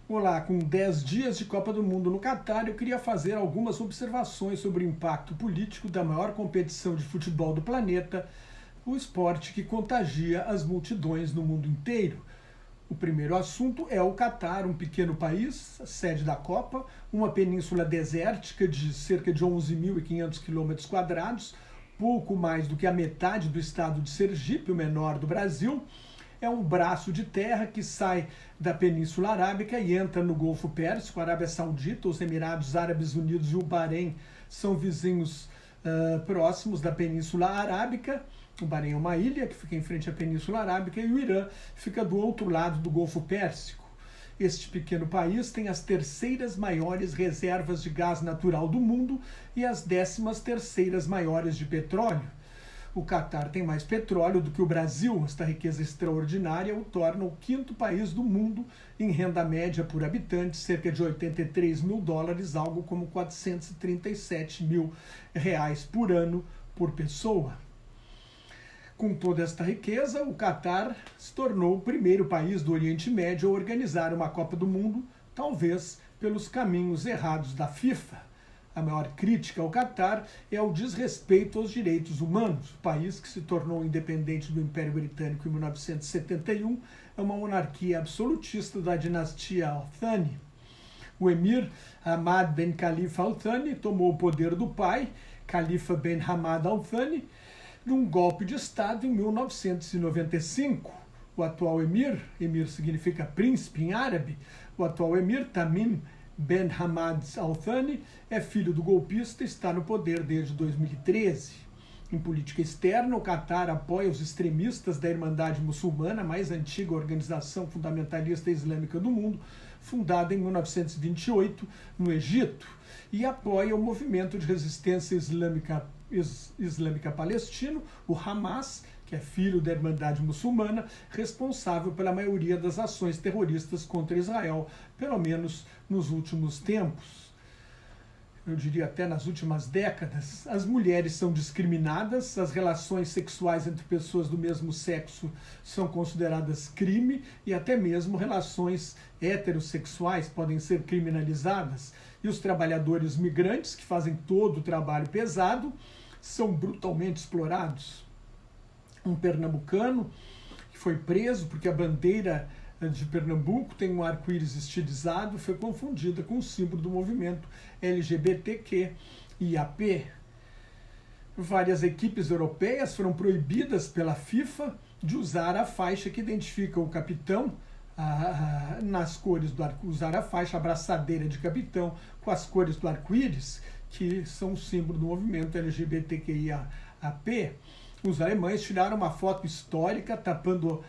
Olá, com 10 dias de Copa do Mundo no Catar, eu queria fazer algumas observações sobre o impacto político da maior competição de futebol do planeta, o esporte que contagia as multidões no mundo inteiro. O primeiro assunto é o Catar, um pequeno país, sede da Copa, uma península desértica de cerca de 11.500 km², pouco mais do que a metade do estado de Sergipe, o menor do Brasil. É um braço de terra que sai da Península Arábica e entra no Golfo Pérsico. A Arábia Saudita, os Emirados Árabes Unidos e o Bahrein são vizinhos próximos da Península Arábica. O Bahrein é uma ilha que fica em frente à Península Arábica e o Irã fica do outro lado do Golfo Pérsico. Este pequeno país tem as terceiras maiores reservas de gás natural do mundo e as 13ª maiores de petróleo. O Catar tem mais petróleo do que o Brasil. Esta riqueza extraordinária o torna o quinto país do mundo em renda média por habitante, cerca de 83 mil dólares, algo como 437 mil reais por ano por pessoa. Com toda esta riqueza, o Catar se tornou o primeiro país do Oriente Médio a organizar uma Copa do Mundo, talvez pelos caminhos errados da FIFA. A maior crítica ao Catar é o desrespeito aos direitos humanos. O país, que se tornou independente do Império Britânico em 1971, é uma monarquia absolutista da dinastia Al Thani. O emir Hamad Ben Khalifa Al Thani tomou o poder do pai, Khalifa Ben Hamad Al Thani, num golpe de Estado em 1995. O atual emir significa príncipe em árabe, o atual emir Tamim Ben Hamad Al Thani é filho do golpista e está no poder desde 2013. Em política externa, o Catar apoia os extremistas da Irmandade Muçulmana, a mais antiga organização fundamentalista islâmica do mundo, fundada em 1928 no Egito, e apoia o movimento de resistência islâmica palestino, o Hamas, que é filho da Irmandade Muçulmana, responsável pela maioria das ações terroristas contra Israel, pelo menos nos últimos tempos. Eu diria até nas últimas décadas. As mulheres são discriminadas, as relações sexuais entre pessoas do mesmo sexo são consideradas crime e até mesmo relações heterossexuais podem ser criminalizadas. E os trabalhadores migrantes, que fazem todo o trabalho pesado, são brutalmente explorados. Um pernambucano que foi preso porque a bandeira de Pernambuco tem um arco-íris estilizado, foi confundida com o símbolo do movimento LGBTQIAP. Várias equipes europeias foram proibidas pela FIFA de usar a faixa que identifica o capitão nas cores do arco-íris, usar a faixa, a braçadeira de capitão com as cores do arco-íris, que são o símbolo do movimento LGBTQIAP. Os alemães tiraram uma foto histórica tapando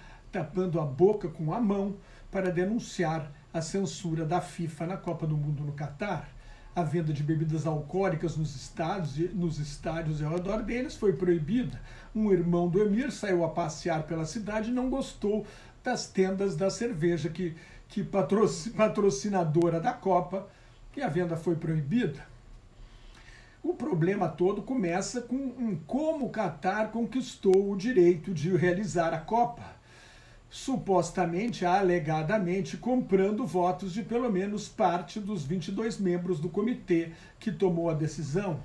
a boca com a mão para denunciar a censura da FIFA na Copa do Mundo no Catar. A venda de bebidas alcoólicas nos estádios e ao redor deles foi proibida. Um irmão do emir saiu a passear pela cidade e não gostou das tendas da cerveja patrocinadora da Copa, e a venda foi proibida. O problema todo começa com como o Catar conquistou o direito de realizar a Copa, supostamente, alegadamente, comprando votos de pelo menos parte dos 22 membros do comitê que tomou a decisão.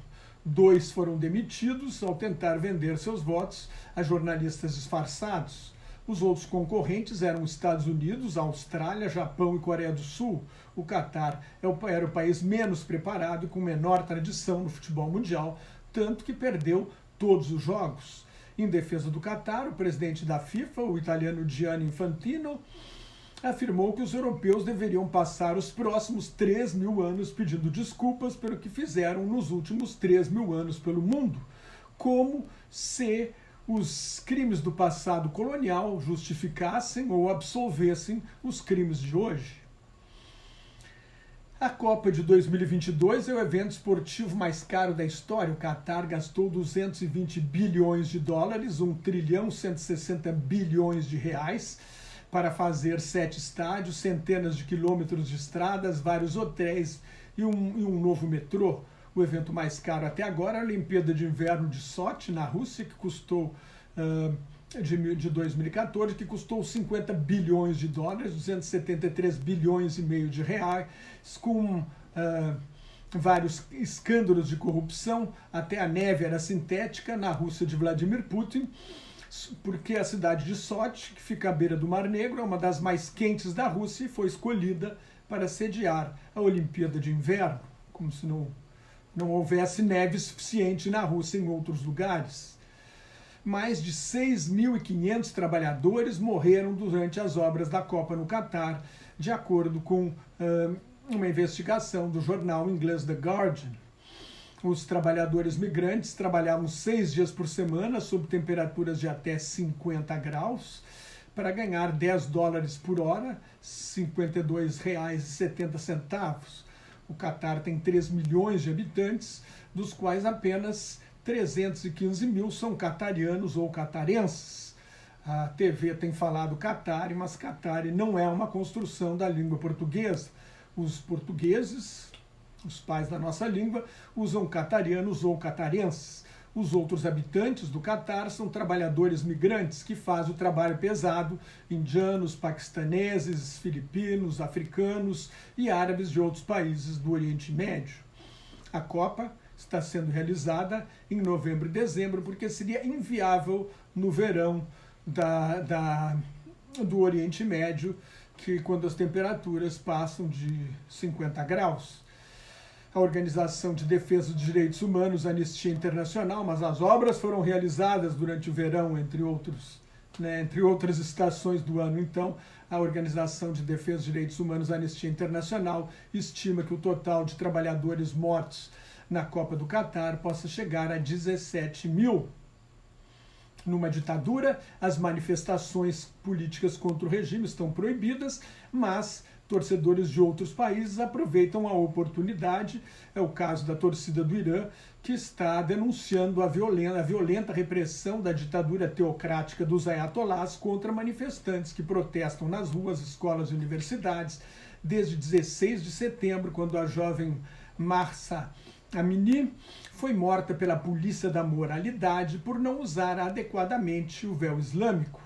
2 foram demitidos ao tentar vender seus votos a jornalistas disfarçados. Os outros concorrentes eram os Estados Unidos, Austrália, Japão e Coreia do Sul. O Catar era o país menos preparado e com menor tradição no futebol mundial, tanto que perdeu todos os jogos. Em defesa do Catar, o presidente da FIFA, o italiano Gianni Infantino, afirmou que os europeus deveriam passar os próximos 3.000 anos pedindo desculpas pelo que fizeram nos últimos 3.000 anos pelo mundo, como se os crimes do passado colonial justificassem ou absolvessem os crimes de hoje. A Copa de 2022 é o evento esportivo mais caro da história. O Catar gastou 220 bilhões de dólares, 1.160 bilhões de reais, para fazer 7 estádios, centenas de quilômetros de estradas, vários hotéis e um novo metrô. O evento mais caro até agora é a Olimpíada de Inverno de Sochi, na Rússia, que custou de 2014, que custou 50 bilhões de dólares, 273 bilhões e meio de reais, com vários escândalos de corrupção, até a neve era sintética na Rússia de Vladimir Putin, porque a cidade de Sochi, que fica à beira do Mar Negro, é uma das mais quentes da Rússia e foi escolhida para sediar a Olimpíada de Inverno, como se não houvesse neve suficiente na Rússia em outros lugares. Mais de 6.500 trabalhadores morreram durante as obras da Copa no Catar, de acordo com uma investigação do jornal inglês The Guardian. Os trabalhadores migrantes trabalhavam 6 dias por semana sob temperaturas de até 50 graus para ganhar 10 dólares por hora, R$ 52,70. O Catar tem 3 milhões de habitantes, dos quais apenas 315 mil são catarianos ou catarenses. A TV tem falado Qatari, mas Qatari não é uma construção da língua portuguesa. Os portugueses, os pais da nossa língua, usam catarianos ou catarenses. Os outros habitantes do Catar são trabalhadores migrantes que fazem o trabalho pesado, indianos, paquistaneses, filipinos, africanos e árabes de outros países do Oriente Médio. A Copa está sendo realizada em novembro e dezembro, porque seria inviável no verão do Oriente Médio, que quando as temperaturas passam de 50 graus. A Organização de Defesa dos Direitos Humanos, Anistia Internacional, mas as obras foram realizadas durante o verão, entre outras estações do ano. Então, a Organização de Defesa dos Direitos Humanos, Anistia Internacional, estima que o total de trabalhadores mortos na Copa do Catar possa chegar a 17 mil. Numa ditadura, as manifestações políticas contra o regime estão proibidas, mas torcedores de outros países aproveitam a oportunidade. É o caso da torcida do Irã, que está denunciando a violenta repressão da ditadura teocrática dos ayatolás contra manifestantes que protestam nas ruas, escolas e universidades desde 16 de setembro, quando a jovem Mahsa Amini foi morta pela polícia da moralidade por não usar adequadamente o véu islâmico.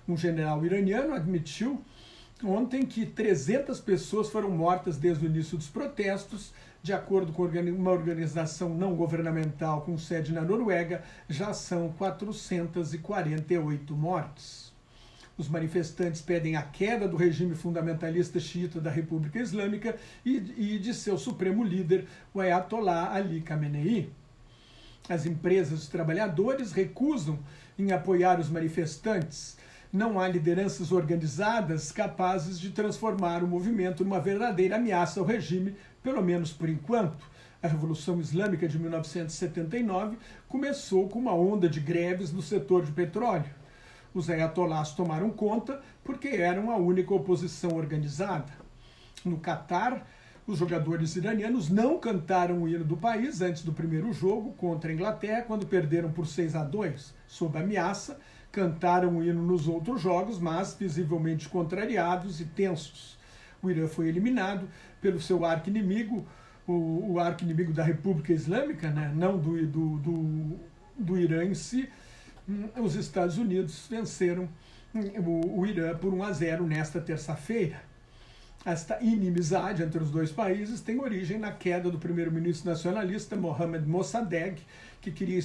Um general iraniano admitiu ontem que 300 pessoas foram mortas desde o início dos protestos. De acordo com uma organização não governamental com sede na Noruega, já são 448 mortes. Os manifestantes pedem a queda do regime fundamentalista xiita da República Islâmica e de seu supremo líder, o Ayatollah Ali Khamenei. As empresas e os trabalhadores recusam em apoiar os manifestantes. Não há lideranças organizadas capazes de transformar o movimento numa verdadeira ameaça ao regime, pelo menos por enquanto. A Revolução Islâmica de 1979 começou com uma onda de greves no setor de petróleo. Os ayatolás tomaram conta porque eram a única oposição organizada. No Catar, os jogadores iranianos não cantaram o hino do país antes do primeiro jogo contra a Inglaterra, quando perderam por 6-2. Sob ameaça, cantaram o hino nos outros jogos, mas visivelmente contrariados e tensos. O Irã foi eliminado pelo seu arqui-inimigo, o arqui-inimigo da República Islâmica, né? Não do Irã em si. Os Estados Unidos venceram o Irã por 1-0 nesta terça-feira. Esta inimizade entre os dois países tem origem na queda do primeiro-ministro nacionalista Mohammad Mossadegh, que queria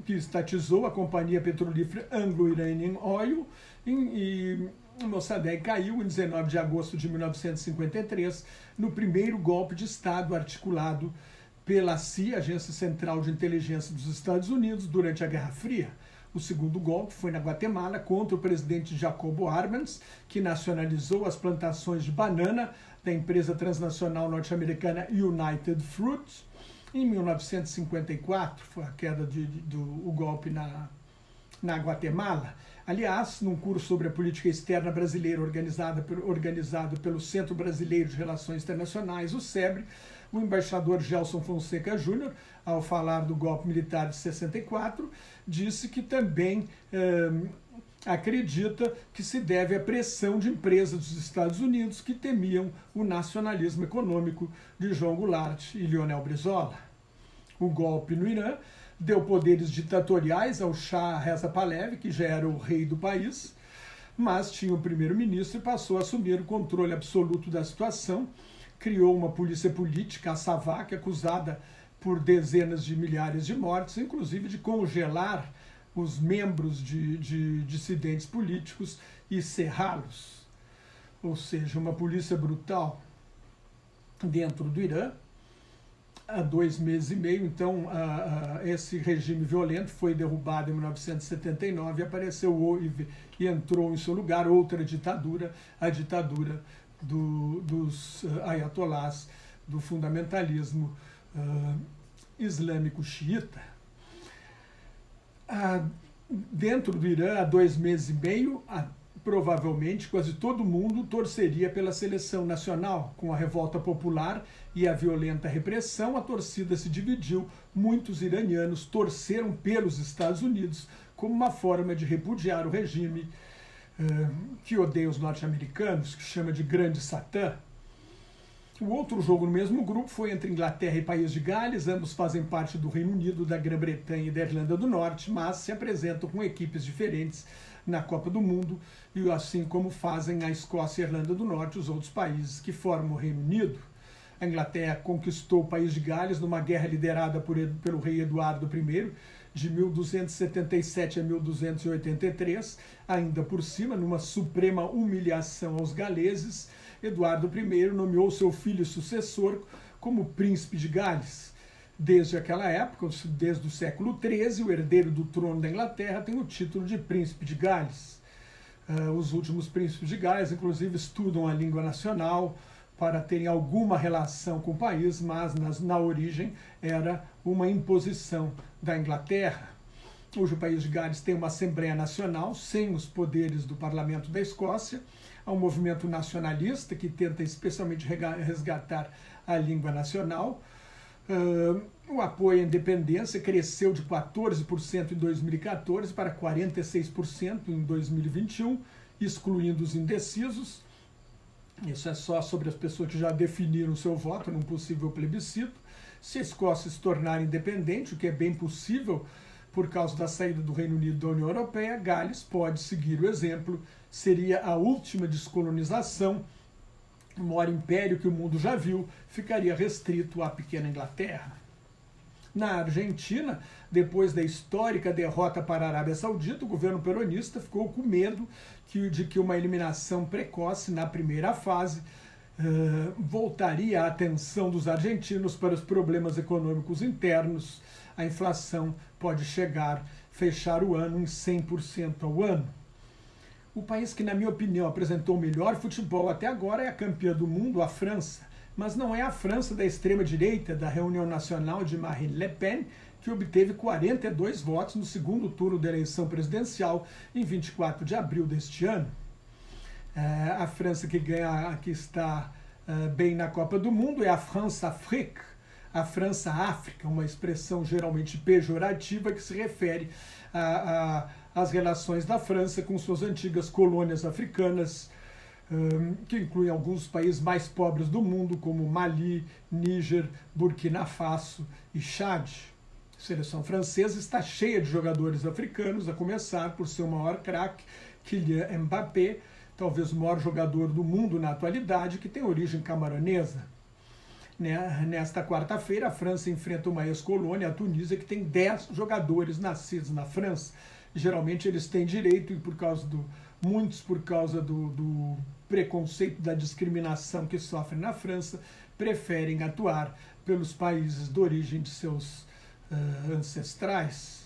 que estatizou a companhia petrolífera Anglo-Iranian Oil, e Mossadegh caiu em 19 de agosto de 1953 no primeiro golpe de Estado articulado pela CIA, Agência Central de Inteligência dos Estados Unidos, durante a Guerra Fria. O segundo golpe foi na Guatemala contra o presidente Jacobo Arbenz, que nacionalizou as plantações de banana da empresa transnacional norte-americana United Fruit. Em 1954 foi a queda do golpe na Guatemala. Aliás, num curso sobre a política externa brasileira organizado pelo Centro Brasileiro de Relações Internacionais, o SEBRE, o embaixador Gelson Fonseca Júnior, ao falar do golpe militar de 64, disse que também acredita que se deve à pressão de empresas dos Estados Unidos que temiam o nacionalismo econômico de João Goulart e Lionel Brizola. O golpe no Irã deu poderes ditatoriais ao Shah Reza Pahlavi, que já era o rei do país, mas tinha o primeiro-ministro e passou a assumir o controle absoluto da situação, criou uma polícia política, a Savak, acusada por dezenas de milhares de mortes, inclusive de congelar os membros de dissidentes políticos e cerrá-los. Ou seja, uma polícia brutal dentro do Irã. Há 2 meses e meio, então, esse regime violento foi derrubado em 1979 e apareceu e entrou em seu lugar outra ditadura, a ditadura dos ayatolás, do fundamentalismo islâmico xiita. Dentro do Irã, há 2 meses e meio, provavelmente quase todo mundo torceria pela seleção nacional. Com a revolta popular e a violenta repressão, a torcida se dividiu. Muitos iranianos torceram pelos Estados Unidos como uma forma de repudiar o regime que odeia os norte-americanos, que chama de Grande Satã. O outro jogo no mesmo grupo foi entre Inglaterra e País de Gales. Ambos fazem parte do Reino Unido, da Grã-Bretanha e da Irlanda do Norte, mas se apresentam com equipes diferentes na Copa do Mundo, e assim como fazem a Escócia e a Irlanda do Norte, os outros países que formam o Reino Unido. A Inglaterra conquistou o País de Gales numa guerra liderada pelo rei Eduardo I, de 1277 a 1283, ainda por cima, numa suprema humilhação aos galeses. Eduardo I nomeou seu filho sucessor como príncipe de Gales. Desde aquela época, desde o século XIII, o herdeiro do trono da Inglaterra tem o título de príncipe de Gales. Os últimos príncipes de Gales, inclusive, estudam a língua nacional para terem alguma relação com o país, mas na origem era uma imposição da Inglaterra. Hoje o País de Gales tem uma Assembleia Nacional sem os poderes do Parlamento da Escócia. Há um movimento nacionalista que tenta especialmente resgatar a língua nacional. O apoio à independência cresceu de 14% em 2014 para 46% em 2021, excluindo os indecisos. Isso é só sobre as pessoas que já definiram o seu voto num possível plebiscito. Se a Escócia se tornar independente, o que é bem possível por causa da saída do Reino Unido da União Europeia, Gales pode seguir o exemplo. Seria a última descolonização. O maior império que o mundo já viu ficaria restrito à pequena Inglaterra. Na Argentina, depois da histórica derrota para a Arábia Saudita, o governo peronista ficou com medo de que uma eliminação precoce na primeira fase voltaria a atenção dos argentinos para os problemas econômicos internos. A inflação pode fechar o ano em 100% ao ano. O país que, na minha opinião, apresentou o melhor futebol até agora é a campeã do mundo, a França. Mas não é a França da extrema-direita, da Reunião Nacional de Marine Le Pen, que obteve 42 votos no segundo turno da eleição presidencial em 24 de abril deste ano. A França que está bem na Copa do Mundo é a France-Afrique, a França-África, uma expressão geralmente pejorativa que se refere às relações da França com suas antigas colônias africanas, que incluem alguns países mais pobres do mundo, como Mali, Níger, Burkina Faso e Chad. A seleção francesa está cheia de jogadores africanos, a começar por seu maior craque, Kylian Mbappé, talvez o maior jogador do mundo na atualidade, que tem origem camaronesa. Nesta quarta-feira, a França enfrenta uma ex-colônia, a Tunísia, que tem 10 jogadores nascidos na França. Geralmente eles têm direito, e muitos por causa do preconceito, da discriminação que sofrem na França, preferem atuar pelos países de origem de seus ancestrais.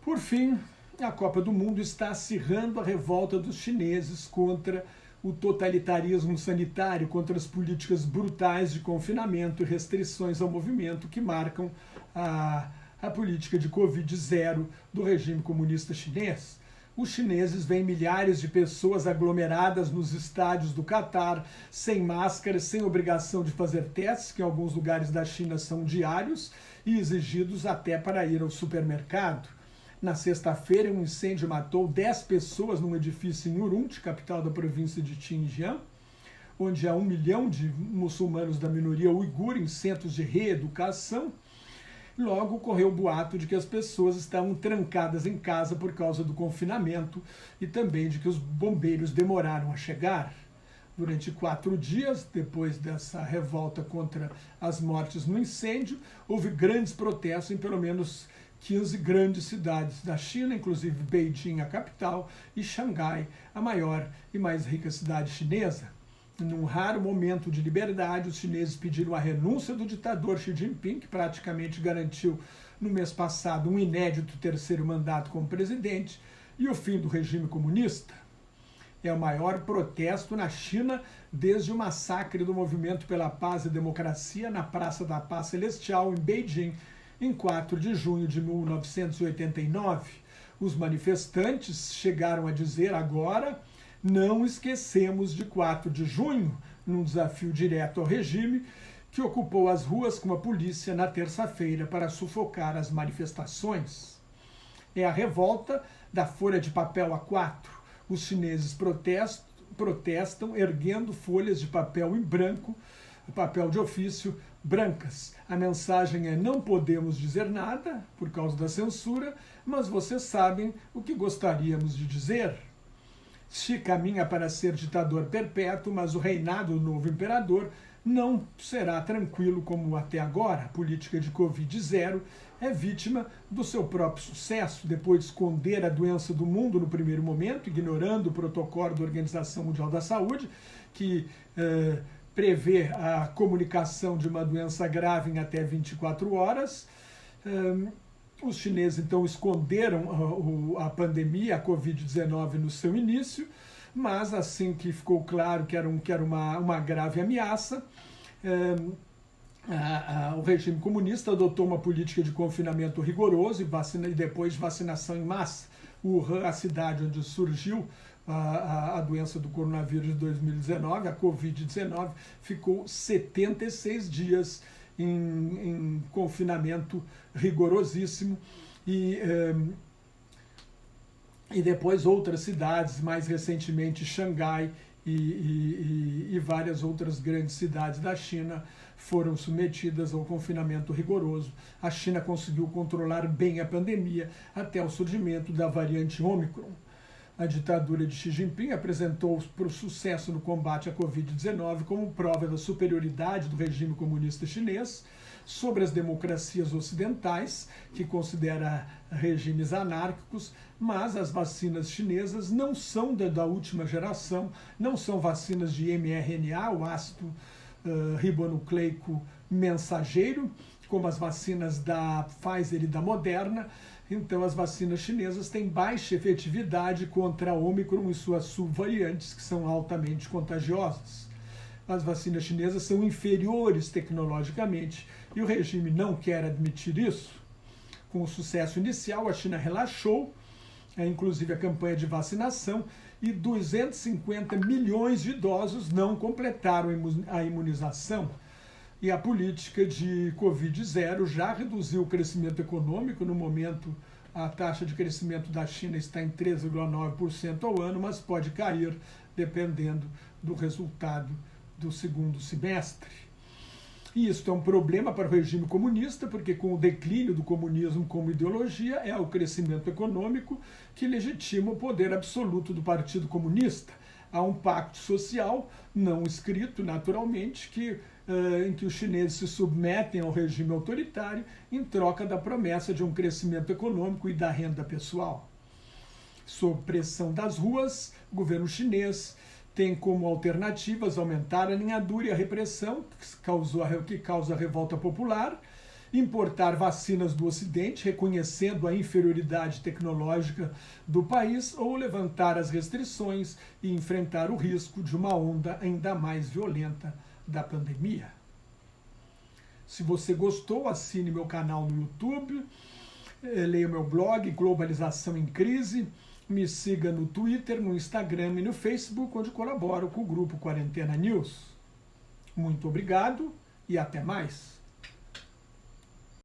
Por fim, a Copa do Mundo está acirrando a revolta dos chineses contra o totalitarismo sanitário, contra as políticas brutais de confinamento e restrições ao movimento que marcam a política de Covid-0 do regime comunista chinês. Os chineses veem milhares de pessoas aglomeradas nos estádios do Catar, sem máscaras, sem obrigação de fazer testes, que em alguns lugares da China são diários e exigidos até para ir ao supermercado. Na sexta-feira, um incêndio matou 10 pessoas num edifício em Urumqi, capital da província de Xinjiang, onde há 1 milhão de muçulmanos da minoria uigur em centros de reeducação. Logo, correu o boato de que as pessoas estavam trancadas em casa por causa do confinamento e também de que os bombeiros demoraram a chegar. Durante 4 dias, depois dessa revolta contra as mortes no incêndio, houve grandes protestos em pelo menos 15 grandes cidades da China, inclusive Beijing, a capital, e Xangai, a maior e mais rica cidade chinesa. Num raro momento de liberdade, os chineses pediram a renúncia do ditador Xi Jinping, que praticamente garantiu no mês passado um inédito 3º mandato como presidente, e o fim do regime comunista. É o maior protesto na China desde o massacre do Movimento pela Paz e Democracia na Praça da Paz Celestial, em Beijing, em 4 de junho de 1989. Os manifestantes chegaram a dizer agora: não esquecemos de 4 de junho, num desafio direto ao regime, que ocupou as ruas com a polícia na terça-feira para sufocar as manifestações. É a revolta da folha de papel A4. Os chineses protestam erguendo folhas de papel em branco, papel de ofício, brancas. A mensagem é: não podemos dizer nada por causa da censura, mas vocês sabem o que gostaríamos de dizer. Xi caminha para ser ditador perpétuo, mas o reinado do novo imperador não será tranquilo como até agora. A política de Covid-0 é vítima do seu próprio sucesso. Depois de esconder a doença do mundo no primeiro momento, ignorando o protocolo da Organização Mundial da Saúde, que prevê a comunicação de uma doença grave em até 24 horas, os chineses, então, esconderam a pandemia, a Covid-19, no seu início, mas assim que ficou claro que era uma grave ameaça, o regime comunista adotou uma política de confinamento rigoroso e depois vacinação em massa. Wuhan, a cidade onde surgiu a doença do coronavírus de 2019, a Covid-19, ficou 76 dias em confinamento rigorosíssimo e depois outras cidades, mais recentemente Xangai e várias outras grandes cidades da China foram submetidas ao confinamento rigoroso. A China conseguiu controlar bem a pandemia até o surgimento da variante Ômicron. A ditadura de Xi Jinping apresentou o sucesso no combate à Covid-19 como prova da superioridade do regime comunista chinês sobre as democracias ocidentais, que considera regimes anárquicos, mas as vacinas chinesas não são da última geração, não são vacinas de mRNA, o ácido ribonucleico mensageiro, como as vacinas da Pfizer e da Moderna. Então, as vacinas chinesas têm baixa efetividade contra a Ômicron e suas subvariantes, que são altamente contagiosas. As vacinas chinesas são inferiores tecnologicamente e o regime não quer admitir isso. Com o sucesso inicial, a China relaxou, inclusive a campanha de vacinação, e 250 milhões de idosos não completaram a imunização. E a política de Covid-0 já reduziu o crescimento econômico. No momento, a taxa de crescimento da China está em 3,9% ao ano, mas pode cair dependendo do resultado do segundo semestre. E isso é um problema para o regime comunista, porque com o declínio do comunismo como ideologia, é o crescimento econômico que legitima o poder absoluto do Partido Comunista. Há um pacto social, não escrito naturalmente, em que os chineses se submetem ao regime autoritário em troca da promessa de um crescimento econômico e da renda pessoal. Sob pressão das ruas, o governo chinês tem como alternativas aumentar a linhadura e a repressão, que causa a revolta popular, importar vacinas do Ocidente, reconhecendo a inferioridade tecnológica do país, ou levantar as restrições e enfrentar o risco de uma onda ainda mais violenta da pandemia. Se você gostou, assine meu canal no YouTube, leia meu blog Globalização em Crise, me siga no Twitter, no Instagram e no Facebook, onde colaboro com o grupo Quarentena News. Muito obrigado e até mais.